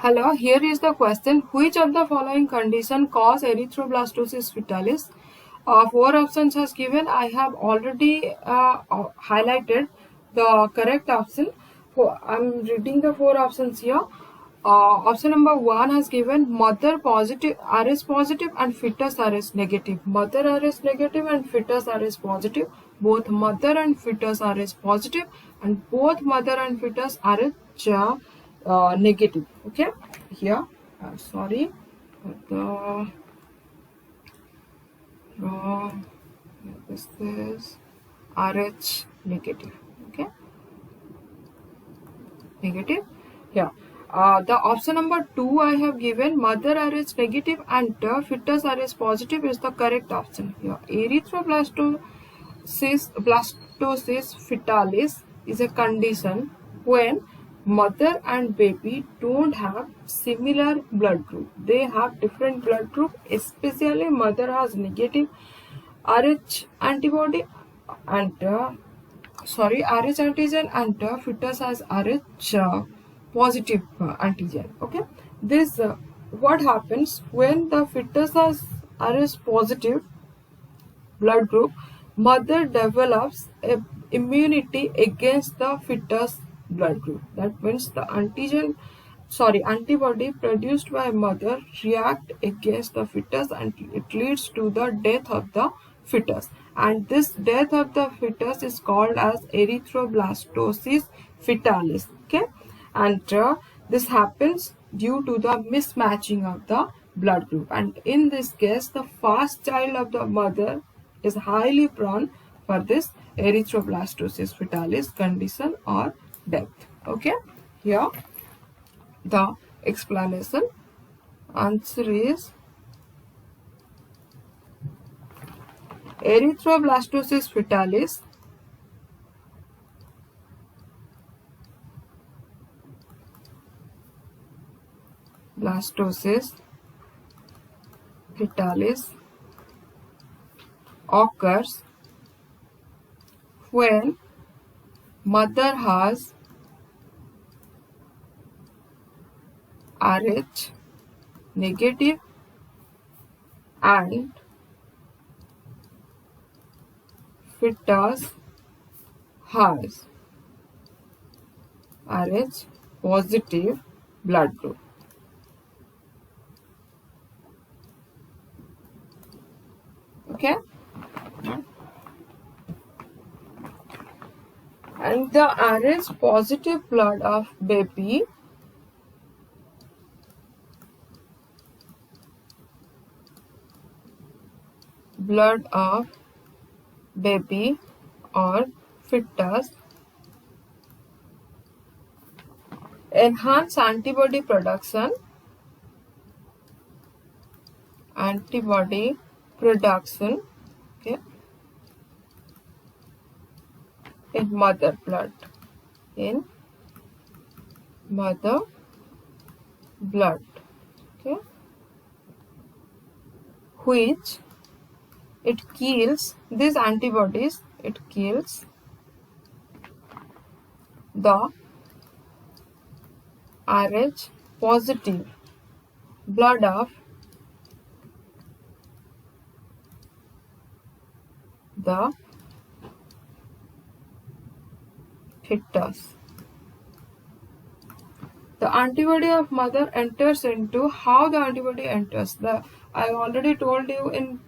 Hello, here is the question. Which of the following condition cause erythroblastosis fetalis? Four options has given. I have already highlighted the correct option. I'm reading the four options here. Option number 1 has given mother positive, RS positive and fetus RS negative. Mother RS negative and fetus RS positive. Both mother and fetus RS positive and both mother and fetus RS negative. Okay, here sorry, the this is RH negative. Okay, negative. Yeah. The option number 2 I have given mother RH negative and fetus RH positive is the correct option here. Blastosis fetalis is a condition when mother and baby don't have similar blood group. They have different blood group, especially mother has negative RH antibody and RH antigen and fetus has RH positive antigen. Okay, this what happens when the fetus has RH positive blood group, mother develops a immunity against the fetus blood group. That means the antibody produced by mother react against the fetus and it leads to the death of the fetus. And this death of the fetus is called as erythroblastosis fetalis. Okay, and this happens due to the mismatching of the blood group. And in this case, the first child of the mother is highly prone for this erythroblastosis fetalis condition or death. Okay, here the explanation. Answer is erythroblastosis fetalis occurs when mother has RH negative and fetus has RH positive blood group. Okay, and the RH positive blood of baby or fetus enhance antibody production okay, in mother blood, okay, which it kills these antibodies, it kills the RH positive blood of the fetus. The antibody of mother enters into, how the antibody enters, I already told you in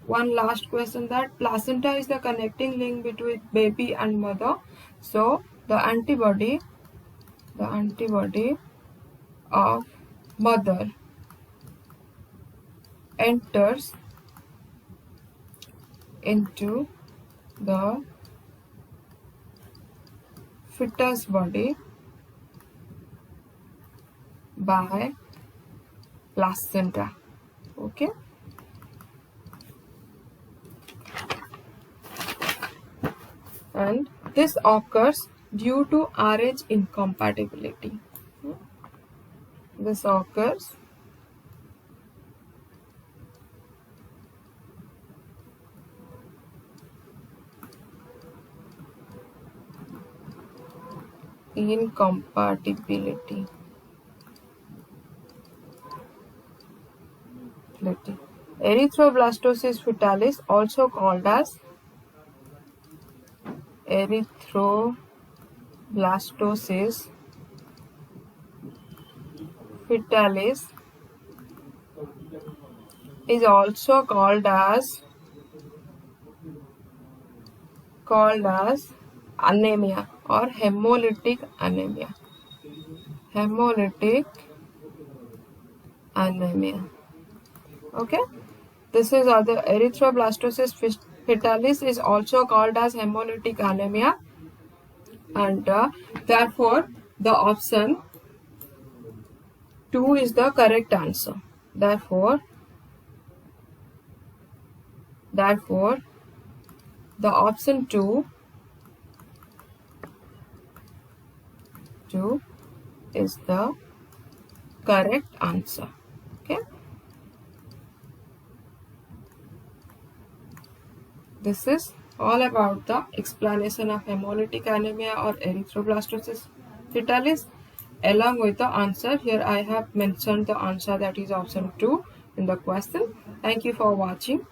one last question that placenta is the connecting link between baby and mother. So the antibody of mother enters into the fetus body by placenta. Okay, and this occurs due to RH incompatibility. This occurs incompatibility fertility. Erythroblastosis fetalis, also called as erythroblastosis fetalis, is also called as anemia or hemolytic anemia. Hemolytic anemia. Okay, this is other. Erythroblastosis fetalis is also called as hemolytic anemia, and therefore the option 2 is the correct answer. Therefore the option 2 is the correct answer. Okay, this is all about the explanation of hemolytic anemia or erythroblastosis fetalis along with the answer. Here I have mentioned the answer, that is option 2 in the question. Thank you for watching.